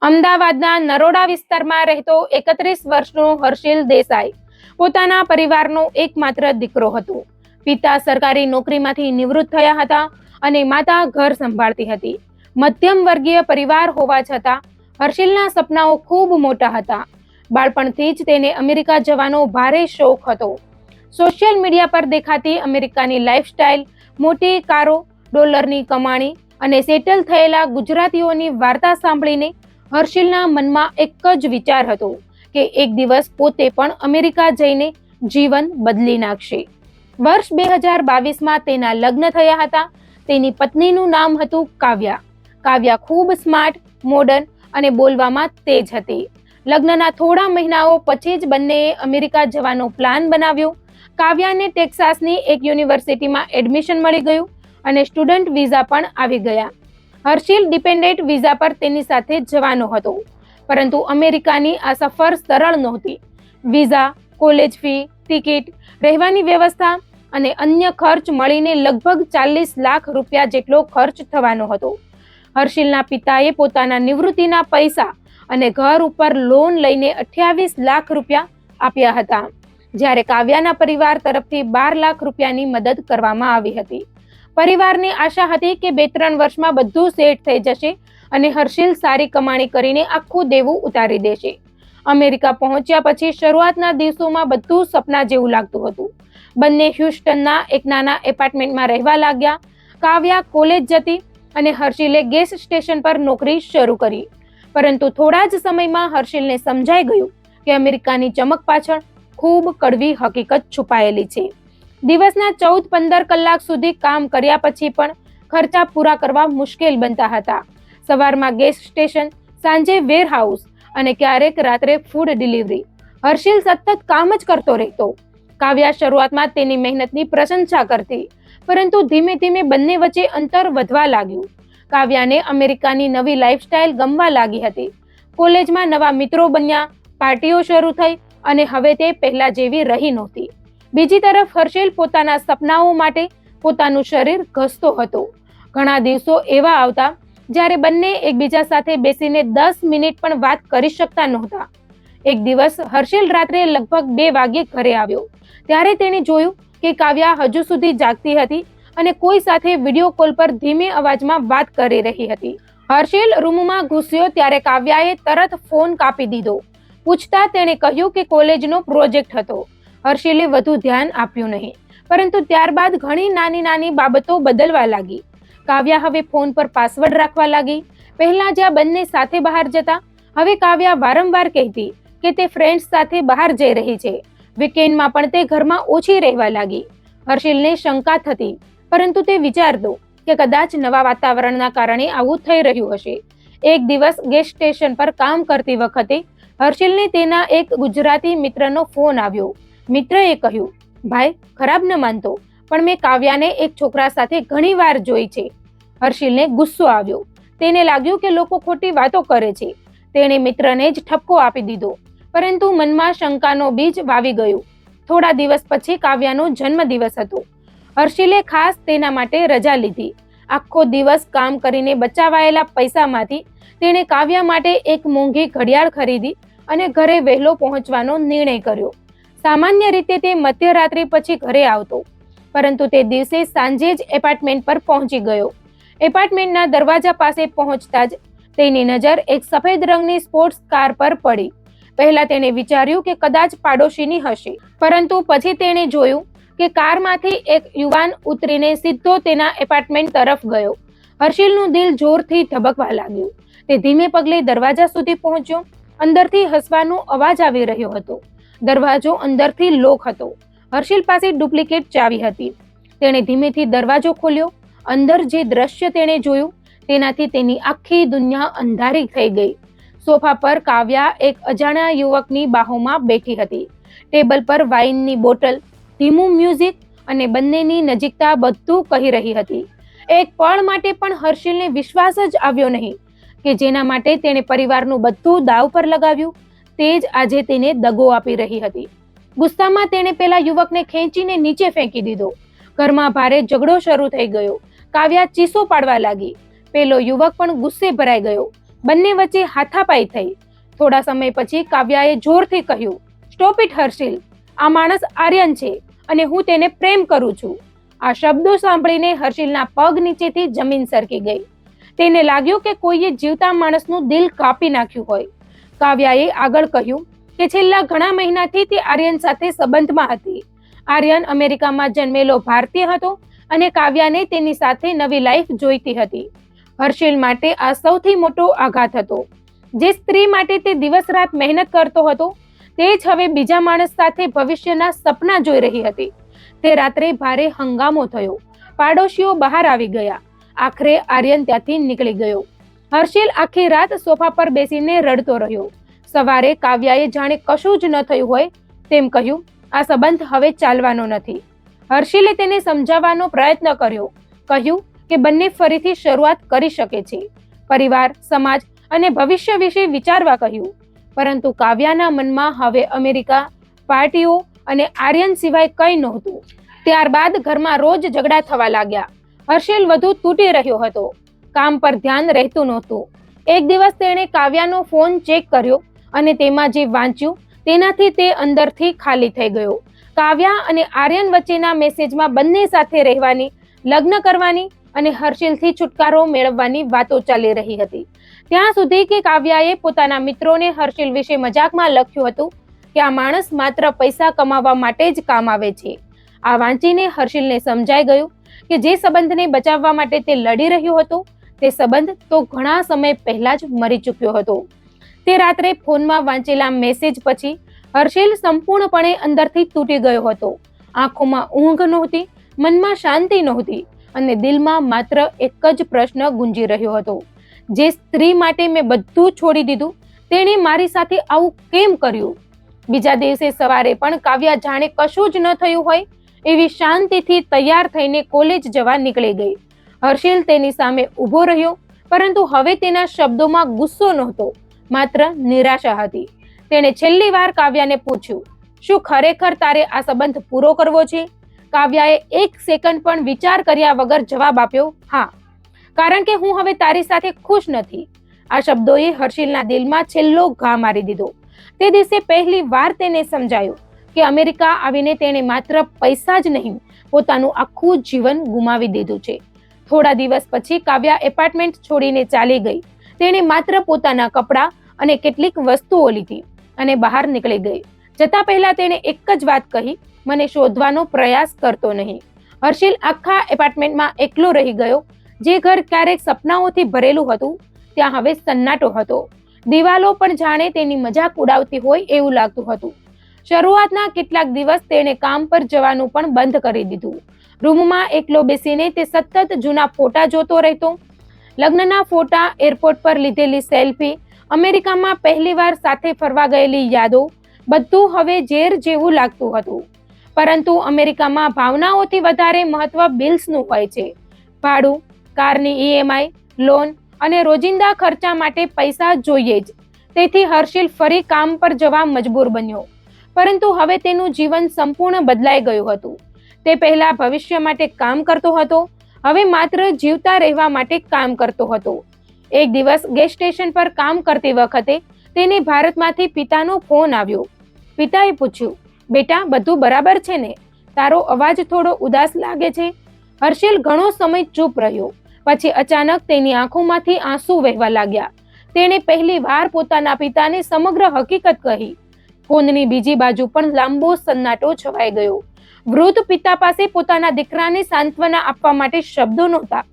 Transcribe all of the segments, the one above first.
અમદાવાદના નરોડા વિસ્તારમાં રહેતો 31 વર્ષનો હર્ષિલ દેસાઈ પોતાના પરિવારનો એકમાત્ર દીકરો હતો. પિતા સરકારી નોકરીમાંથી નિવૃત્ત થયા હતા અને માતા ઘર સંભાળતી હતી. મધ્યમ વર્ગીય પરિવાર હોવા છતાં હર્ષિલના સપનાઓ ખૂબ મોટા હતા. બાળપણથી જ તેને અમેરિકા જવાનો ભારે શોખ હતો. સોશિયલ મીડિયા પર દેખાતી અમેરિકાની લાઇફસ્ટાઇલ, મોટી કારો, ડોલરની કમાણી અને સેટલ થયેલા ગુજરાતીઓની વાર્તા સાંભળીને હર્ષિલના મનમાં એક જ વિચાર હતો કે એક દિવસ પોતે પણ અમેરિકા જઈને જીવન બદલી નાખશે. વર્ષ 2022માં તેના લગ્ન થયા હતા. તેની પત્નીનું નામ હતું કાવ્યા. કાવ્યા ખૂબ સ્માર્ટ, મોડર્ન અને બોલવામાં તેજ હતી. લગ્નના થોડા મહિનાઓ પછી જ બંનેએ અમેરિકા જવાનો પ્લાન બનાવ્યો. કાવ્યાને ટેક્સાસની એક યુનિવર્સિટીમાં એડમિશન મળી ગયું અને સ્ટુડન્ટ વિઝા પણ આવી ગયા. હર્ષિલ ડિપેન્ડન્ટ વિઝા પર તેની સાથે જવાનો હતો, પરંતુ અમેરિકાની આ સફર સરળ નહોતી. વિઝા, કોલેજ ફી, ટિકિટ, રહેવાની વ્યવસ્થા અને અન્ય ખર્ચ મળીને લગભગ 40 લાખ રૂપિયા જેટલો ખર્ચ થવાનો હતો. હર્ષિલના પિતાએ પોતાના નિવૃત્તિના પૈસા અને ઘર ઉપર લોન લઈને 28 લાખ રૂપિયા આપ્યા હતા, જ્યારે કાવ્યાના પરિવાર તરફથી 12 લાખ રૂપિયાની મદદ કરવામાં આવી હતી. પરિવારની આશા હતી કે 2-3 વર્ષમાં બધું સેટ થઈ જશે અને હર્ષિલ સારી કમાણી કરીને આખું દેવું ઉતારી દેશે. અમેરિકા પહોંચ્યા પછી શરૂઆતના દિવસોમાં બધું સપના જેવું લાગતું હતું. બંને હ્યુસ્ટનના એક નાના એપાર્ટમેન્ટમાં રહેવા લાગ્યા. કાવ્યા કોલેજ જતી અને હર્ષિલે ગેસ સ્ટેશન પર નોકરી શરૂ કરી. પરંતુ થોડા જ સમયમાં હર્ષિલને સમજાઈ ગયું કે અમેરિકાની ચમક પાછળ ખૂબ કડવી હકીકત છુપાયેલી છે. દિવસના 14-15 કલાક સુધી કામ કર્યા પછી પણ ખર્ચા પૂરા કરવા મુશ્કેલ બનતા હતા. સવારમાં ગેસ સ્ટેશન, સાંજે વેરહાઉસ અને ક્યારેક રાત્રે ફૂડ ડિલિવરી. હર્ષિલ સતત કામ જ કરતો રહેતો. કાવ્યા શરૂઆતમાં તેની મહેનતની પ્રશંસા કરતી, પરંતુ ધીમે ધીમે બંને વચ્ચે અંતર વધવા લાગ્યું. કાવ્યાને અમેરિકાની નવી લાઇફસ્ટાઇલ ગમવા લાગી હતી. કોલેજમાં નવા મિત્રો બન્યા, પાર્ટીઓ શરૂ થઈ અને હવે તે પહેલા જેવી રહી નહોતી. બીજી તરફ હર્ષિલ પોતાના સપનાઓ માટે પોતાનું શરીર ઘસતો હતો. ઘણા દિવસો એવા આવતા જ્યારે બંને એકબીજા સાથે બેસીને 10 મિનિટ પણ વાત કરી શકતા નહોતા. એક દિવસ હર્ષિલ રાત્રે લગભગ 2 વાગ્યે ઘરે આવ્યો. ત્યારે તેણે જોયું કે કાવ્યા હજુ સુધી જાગતી હતી અને કોઈ સાથે વિડીયો કોલ પર ધીમે અવાજમાં વાત કરી રહી હતી. હર્ષિલ રૂમમાં ઘૂસ્યો ત્યારે કાવ્યાએ તરત ફોન કાપી દીધો. પૂછતા તેણે કહ્યું કે કોલેજનો પ્રોજેક્ટ હતો. હર્ષિલે વધુ ધ્યાન આપ્યું નહીં, પરંતુ ત્યારબાદ ઘણી નાની બાબતો બદલવા લાગી. કાવ્યા હવે ફોન પર પાસવર્ડ રાખવા લાગી. પહેલા જ્યાં બંને સાથે બહાર જતા, હવે કાવ્યા વારંવાર કહેતી કે તે ફ્રેન્ડ્સ સાથે બહાર જઈ રહી છે. વીકેન્ડમાં પણ તે ઘરમાં ઓછી રહેવા લાગી. હર્ષિલને શંકા થતી, પરંતુ તે વિચારતો કે કદાચ નવા વાતાવરણના કારણે આવું થઈ રહ્યું હશે. એક દિવસ ગેસ સ્ટેશન પર કામ કરતી વખતે હર્ષિલને તેના એક ગુજરાતી મિત્રનો ફોન આવ્યો. મિત્રએ કહ્યું, ભાઈ, ખરાબ ન માનતો, પણ મેં કાવ્યાને એક છોકરા સાથે ઘણી વાર જોઈ છે. હર્ષિલને ગુસ્સો આવ્યો. તેને લાગ્યું કે લોકો ખોટી વાતો કરે છે. તેણે મિત્રને જ ઠપકો આપી દીધો, પરંતુ મનમાં શંકાનો બીજ વાવી ગયું. થોડા દિવસ પછી કાવ્યાનો જન્મદિવસ હતો. હર્ષિલે ખાસ તેના માટે રજા લીધી. આખો દિવસ કામ કરીને બચાવાયેલા પૈસામાંથી તેણે કાવ્યા માટે એક મોંઘી ઘડિયાળ ખરીદી અને ઘરે વહેલો પહોંચવાનો નિર્ણય કર્યો. સામાન્ય રીતે તે મધ્યરાત્રિ પછી ઘરે આવતો, પરંતુ તે દિવસે સાંજે જ એપાર્ટમેન્ટ પર પહોંચી ગયો. એપાર્ટમેન્ટના દરવાજા પાસે પહોંચતા જ તેની નજર એક સફેદ રંગની સ્પોર્ટ્સ કાર પર પડી. પહેલા તેણે વિચાર્યું કે કદાચ પાડોશીની હશે, પરંતુ પછી તેણે જોયું કે કારમાંથી એક યુવાન ઉતરીને સીધો તેના એપાર્ટમેન્ટ તરફ ગયો. હર્ષિલનું દિલ જોરથી ધબકવા લાગ્યું. તે ધીમે પગલે દરવાજા સુધી પહોંચ્યો. અંદરથી હસવાનો અવાજ આવી રહ્યો હતો. દરવાજો અંદરથી લોક હતો. હર્ષિલ પાસે ડુપ્લિકેટ ચાવી હતી. તેણે ધીમેથી દરવાજો ખોલ્યો. અંદર જે દ્રશ્ય તેણે જોયું તેનાથી તેની આખી દુનિયા અંધારી થઈ ગઈ. સોફા પર કાવ્યા એક અજાણ્યા યુવકની બાહોમાં બેઠી હતી. ટેબલ પર વાઇનની બોટલ, ધીમું મ્યુઝિક અને બંનેની નજીકતા બધું કહી રહી હતી. એક પળ માટે પણ હર્ષિલને વિશ્વાસ જ આવ્યો નહીં કે જેના માટે તેણે પરિવારનું બધું દાવ પર લગાવ્યું તે જ આજે તેને દગો આપી રહી હતી. ગુસ્સામાં તેણે પેલા યુવકને ખેંચીને નીચે ફેંકી દીધો. ઘરમાં ભારે ઝઘડો શરૂ થઈ ગયો. કાવ્યા ચીસો પાડવા લાગી. પેલો યુવક પણ ગુસ્સે ભરાઈ ગયો. બંને વચ્ચે હાથાપાઈ થઈ. થોડા સમય પછી કાવ્યાએ જોરથી કહ્યું, સ્ટોપ ઇટ હર્ષિલ, આ માણસ આર્યન છે અને હું તેને પ્રેમ કરું છું. આ શબ્દો સાંભળીને હર્ષિલના પગ નીચેથી જમીન સરકી ગઈ. તેને લાગ્યું કે કોઈએ જીવતા માણસનું દિલ કાપી નાખ્યું હોય. કાવ્યાએ આગળ કહ્યું કે છેલ્લા ઘણા મહિનાથી તે આર્યન સાથે સંબંધમાં હતી. આર્યન અમેરિકામાં જન્મેલો ભારતીય હતો અને કાવ્યાને તેની સાથે નવી લાઈફ જોઈતી હતી. હર્ષિલ માટે આ સૌથી મોટો આઘાત હતો. જે સ્ત્રી માટે તે દિવસ રાત મહેનત કરતો હતો તે જ હવે બીજા માણસ સાથે ભવિષ્યના સપના જોઈ રહી હતી. તે રાત્રે ભારે હંગામો થયો. પાડોશીઓ બહાર આવી ગયા. આખરે આર્યન ત્યાંથી નીકળી ગયો. હર્ષિલ આખી રાત સોફા પર બેસીને રડતો રહ્યો. સવારે કાવ્યાએ જાણે કશું જ ન થયું હોય તેમ કહ્યું, આ સંબંધ હવે ચાલવાનો નથી. હર્ષિલે તેને સમજાવવાનો પ્રયત્ન કર્યો. કહ્યું કે બંને ફરીથી શરૂઆત કરી શકે છે. પરિવાર, સમાજ અને ભવિષ્ય વિશે વિચારવા કહ્યું. પરંતુ કાવ્યાના મનમાં હવે અમેરિકા, પાર્ટીઓ અને આર્યન સિવાય કંઈ નહોતું. ત્યારબાદ ઘરમાં રોજ ઝઘડા થવા લાગ્યા. હર્ષિલ વધુ તૂટી રહ્યો હતો. કામ પર ધ્યાન રહેતું નહોતું. એક દિવસ તેણે કાવ્યાનો ફોન ચેક કર્યો અને તેમાં જે વાંચ્યું તેનાથી તે અંદરથી ખાલી થઈ ગયો. કાવ્યા અને આર્યન વચ્ચેના મેસેજમાં બંને સાથે રહેવાની, લગ્ન કરવાની અને હર્ષિલથી છુટકારો મેળવવાની વાતો ચાલી રહી હતી. ત્યાં સુધી કે કાવ્યાએ પોતાના મિત્રોને હર્ષિલ વિશે મજાકમાં લખ્યું હતું કે આ માણસ માત્ર પૈસા કમાવા માટે જ કામ આવે છે. આ વાંચીને હર્ષિલને સમજાઈ ગયું કે જે સંબંધને બચાવવા માટે તે લડી રહ્યો હતો તે સંબંધ તો ઘણા સમય પહેલા જ મરી ચૂક્યો હતો. તે રાત્રે ફોનમાં વાંચેલા મેસેજ પછી હર્ષિલ સંપૂર્ણપણે અંદરથી તૂટી ગયો હતો. આંખોમાં ઊંઘ નહોતી, મનમાં શાંતિ નહોતી અને દિલમાં માત્ર એક જ પ્રશ્ન ગુંજી રહ્યો હતો, જે સ્ત્રી માટે મેં બધું છોડી દીધું તેણે મારી સાથે આવું કેમ કર્યું? બીજા દિવસે સવારે પણ કાવ્યા જાણે કશું જ ન થયું હોય એવી શાંતિથી તૈયાર થઈને કોલેજ જવા નીકળી ગઈ. હર્ષિલ તેની સામે ઊભો રહ્યો, પરંતુ હવે તેના શબ્દોમાં ગુસ્સો નહોતો, માત્ર નિરાશા હતી. તેણે છેલ્લી વાર કાવ્યાને પૂછ્યું, શું ખરેખર તારે આ સંબંધ પૂરો કરવો છે? કાવ્યાએ એક સેકન્ડ પણ વિચાર કર્યા વગર જવાબ આપ્યો, હા, કારણ કે હું હવે તારી સાથે ખુશ નથી. આ શબ્દોએ હર્ષિલના દિલમાં છેલ્લો ઘા મારી દીધો. તે દિવસે પહેલી વાર તેને સમજાયું કે અમેરિકા આવીને તેણે માત્ર પૈસા જ નહીં, પોતાનું આખું જીવન ગુમાવી દીધું છે. થોડા દિવસ પછી કાવ્યા એપાર્ટમેન્ટ છોડીને ચાલી ગઈ. તેણે માત્ર પોતાના કપડાં અને કેટલીક વસ્તુઓ લીધી અને બહાર નીકળી ગઈ. જતા પહેલા તેણે એક જ વાત કહી, મને શોધવાનો પ્રયાસ કરતો નહીં. હર્ષિલ આખા એપાર્ટમેન્ટમાં એકલો રહી ગયો. જે ઘર ક્યારેક સપનાઓથી ભરેલું હતું ત્યાં હવે સન્નાટો હતો. દિવાલો પણ જાણે તેની મજાક ઉડાવતી હોય એવું લાગતું હતું. શરૂઆતના કેટલાક દિવસ તેણે કામ પર જવાનું પણ બંધ કરી દીધું. રૂમમાં એકલો બેસીને તે સતત જૂના ફોટા જોતો રહેતો. લગ્નના ફોટા, એરપોર્ટ પર લીધેલી સેલ્ફી, અમેરિકામાં પહેલીવાર સાથે ફરવા ગયેલી યાદો, બધું હવે ઝેર જેવું લાગતું હતું. પરંતુ અમેરિકામાં ભાવનાઓથી વધારે મહત્વ બિલ્સનું હોય છે. ભાડું, કારની EMI, લોન અને રોજિંદા ખર્ચા માટે પૈસા જોઈએ જ. તેથી હર્ષિલ ફરી કામ પર જવા મજબૂર બન્યો. પરંતુ હવે તેનું જીવન સંપૂર્ણ બદલાઈ ગયું હતું. તે પહેલા ભવિષ્ય માટે કામ કરતો હતો, હવે માત્ર જીવતા રહેવા માટે કામ કરતો હતો. એક દિવસ ગેસ સ્ટેશન પર કામ કરતી વખતે તેને ભારતમાંથી પિતાનો ફોન આવ્યો. પિતાએ પૂછ્યું, બેટા, બધું બરાબર છે ને? તારો અવાજ થોડો ઉદાસ લાગે છે. હર્ષિલ ઘણો સમય ચૂપ રહ્યો. પછી અચાનક તેની આંખોમાંથી આંસુ વહેવા લાગ્યા. તેણે પહેલી વાર પોતાના પિતાને સમગ્ર હકીકત કહી. ફોનની બીજી બાજુ પણ લાંબો સન્નાટો છવાઈ ગયો. વૃદ્ધ પિતા પાસે પોતાના દીકરાને સાંત્વના આપવા માટે શબ્દો નહોતા.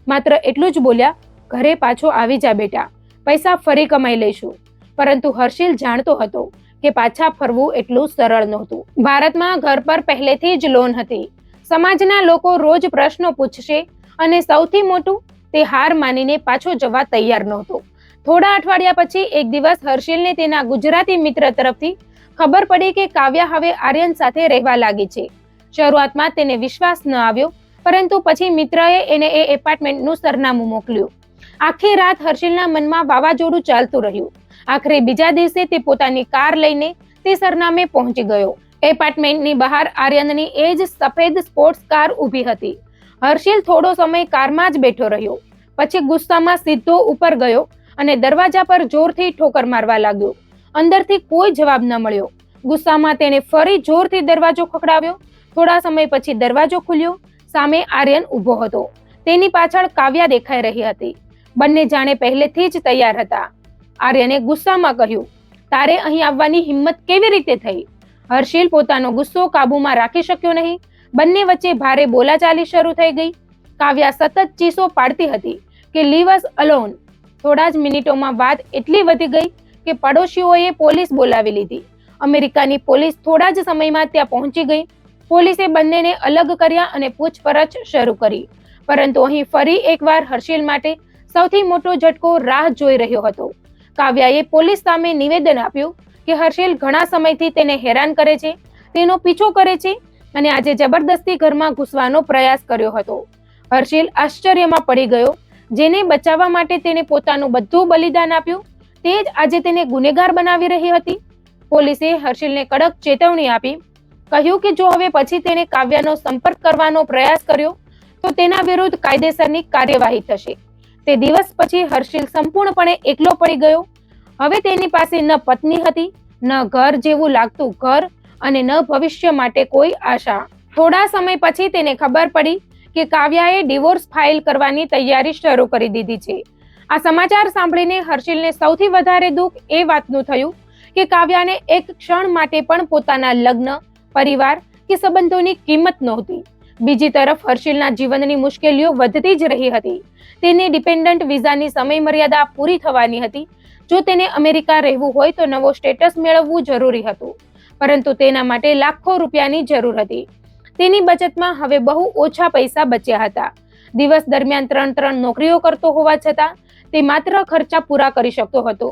માત્ર એટલું જ બોલ્યા, ઘરે પાછો આવી જા બેટા, પૈસા ફરી કમાઈ લઈશું. પરંતુ હર્ષિલ જાણતો હતો કે પાછા ફરવું એટલું સરળ નહોતું. ભારતમાં ઘર પર પહેલેથી જ લોન હતી. સમાજના લોકો રોજ પ્રશ્નો પૂછશે અને સૌથી મોટું, તે હાર માનીને પાછો જવા તૈયાર નહોતો. થોડા અઠવાડિયા પછી એક દિવસ હર્ષિલને તેના ગુજરાતી મિત્ર તરફથી ખબર પડી કે કાવ્યા હવે આર્યન સાથે રહેવા લાગી છે. શરૂઆતમાં તેને વિશ્વાસ ન આવ્યો, પરંતુ પછી મિત્રએ એને એ એપાર્ટમેન્ટનું સરનામું મોકલ્યું. આખી રાત હર્ષિલના મનમાં વાવાઝોડું ચાલતું રહ્યું. આખરે બીજા દિવસે તે પોતાની કાર લઈને તે સરનામે પહોંચી ગયો. એપાર્ટમેન્ટની બહાર આર્યનની એ જ સફેદ સ્પોર્ટ્સ કાર ઊભી હતી. હર્ષિલ થોડો સમય કારમાં જ બેઠો રહ્યો. પછી ગુસ્સામાં સીધો ઉપર ગયો અને દરવાજા પર જોરથી ઠોકર મારવા લાગ્યો. અંદરથી કોઈ જવાબ ન મળ્યો. ગુસ્સામાં તેણે ફરી જોરથી દરવાજો ખખડાવ્યો. થોડા સમય પછી દરવાજો ખુલ્યો. સામે આર્યન ઊભો હતો. તેની પાછળ કાવ્યા દેખાઈ રહી હતી. બંને જાણે પહેલેથી જ તૈયાર હતા. આર્યને ગુસ્સામાં કહ્યું, તારે અહીં આવવાની હિંમત કેવી રીતે થઈ? હર્ષિલ પોતાનો ગુસ્સો કાબુમાં રાખી શક્યો નહીં. બંને વચ્ચે ભારે બોલાચાલી શરૂ થઈ ગઈ. કાવ્યા સતત ચીસો પાડતી હતી કે લીવ અસ અલોન. થોડા જ મિનિટોમાં વાત એટલી વધી ગઈ કે પડોશીઓએ પોલીસ બોલાવી લીધી. અમેરિકાની પોલીસ થોડા જ સમયમાં ત્યાં પહોંચી ગઈ. પોલીસે બંનેને અલગ કર્યા અને પૂછપરછ શરૂ કરી. પરંતુ અહીં ફરી એકવાર હર્ષિલ માટે સૌથી મોટો ઝટકો રાહ જોઈ રહ્યો હતો. કાવ્યાએ પોલીસ સામે નિવેદન આપ્યું કે હર્ષિલ ઘણા સમયથી તેને હેરાન કરે છે, તેનો પીછો કરે છે અને આજે જબરદસ્તી ઘરમાં ઘૂસવાનો પ્રયાસ કર્યો હતો. હર્ષિલ આશ્ચર્યમાં પડી ગયો. જેને બચાવવા માટે તેને પોતાનું બધું બલિદાન આપ્યું, તે જ આજે તેને ગુનેગાર બનાવી રહી હતી. પોલીસે હર્ષિલને કડક ચેતવણી આપી. કહ્યું કે જો હવે પછી તેને કાવ્યાનો સંપર્ક કરવાનો પ્રયાસ કર્યો તો તેના વિરુદ્ધ કાયદેસરની કાર્યવાહી થશે. તે દિવસ પછી હર્ષિલ સંપૂર્ણપણે એકલો પડી ગયો. હવે તેની પાસે ન પત્ની હતી, ન ઘર જેવું લાગતું ઘર અને ન ભવિષ્ય માટે કોઈ આશા. થોડા સમય પછી તેને ખબર પડી કે કાવ્યાએ ડિવોર્સ ફાઇલ કરવાની તૈયારી શરૂ કરી દીધી છે. આ સમાચાર સાંભળીને હર્ષિલને સૌથી વધારે દુઃખ એ વાતનું થયું કે કાવ્યાને એક ક્ષણ માટે પણ પોતાના લગ્ન, પરિવાર કે સંબંધોની કિંમત નહોતી. બીજી તરફ હર્ષિલના જીવનની મુશ્કેલીઓ વધતી જ રહી હતી. તેને ડિપેન્ડન્ટ વિઝાની સમય મર્યાદા પૂરી થવાની હતી. જો તેને અમેરિકા રહેવું હોય તો નવો સ્ટેટસ મેળવવું જરૂરી હતું, પરંતુ તેના માટે લાખો રૂપિયાની જરૂર હતી. તેની બચતમાં હવે બહુ ઓછા પૈસા બચ્યા હતા. દિવસ દરમિયાન 3 નોકરીઓ કરતો હોવા છતાં તે માત્ર ખર્ચા પૂરા કરી શકતો હતો.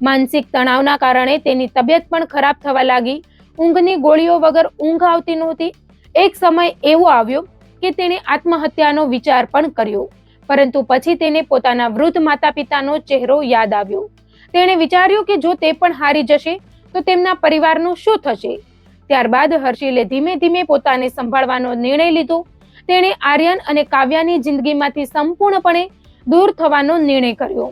માનસિક તણાવના કારણે તેની તબિયત પણ ખરાબ થવા લાગી. ઊંઘની ગોળીઓ વગર ઊંઘ આવતી નહોતી. એક સમય એવો આવ્યો કે તેણે આત્મહત્યાનો વિચાર પણ કર્યો, પરંતુ પછી તેને પોતાના વૃદ્ધ માતા પિતાનો ચહેરો યાદ આવ્યો. તેણે વિચાર્યું કે જો તે પણ હારી જશે તો તેમના પરિવારનું શું થશે? ત્યારબાદ હર્ષિલે ધીમે ધીમે પોતાને સંભાળવાનો નિર્ણય લીધો. તેણે આર્યન અને કાવ્યાની જિંદગીમાંથી સંપૂર્ણપણે દૂર થવાનો નિર્ણય કર્યો.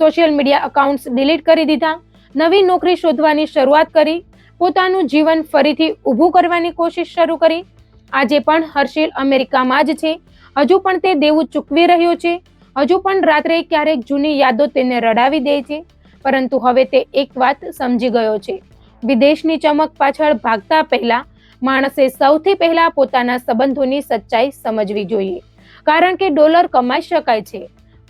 સોશિયલ મીડિયા અકાઉન્ટ્સ ડિલીટ કરી દીધા. નવી નોકરી શોધવાની શરૂઆત કરી. પોતાનું જીવન ફરીથી ઊભું કરવાની કોશિશ શરૂ કરી. આજે પણ હર્ષિલ અમેરિકામાં જ છે. હજુ પણ તે દેવું ચૂકવી રહ્યો છે. હજુ પણ રાત્રે ક્યારેક જૂની યાદો તેને રડાવી દે છે. પરંતુ હવે તે એક વાત સમજી ગયો છે. વિદેશની ચમક પાછળ ભાગતા પહેલા માણસે સૌથી પહેલા પોતાના સંબંધોની સચ્ચાઈ સમજવી જોઈએ. કારણ કે ડોલર કમાઈ શકાય છે,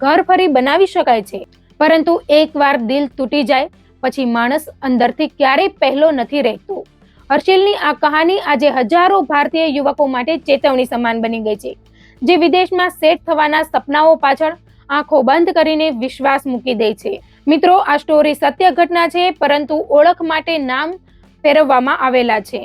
ઘર ફરી બનાવી શકાય છે, પરંતુ એકવાર દિલ તૂટી જાય પછી માણસ અંદરથી ક્યારેય પહેલો નથી રહેતો. હર્ષિલની આ કહાની આજે હજારો ભારતીય યુવકો માટે ચેતવણી સમાન બની ગઈ છે, જે વિદેશમાં સેટ થવાના સપનાઓ પાછળ આંખો બંધ કરીને વિશ્વાસ મૂકી દે છે. મિત્રો, આ સ્ટોરી સત્ય ઘટના છે, પરંતુ ઓળખ માટે નામ ફેરવવામાં આવેલા છે.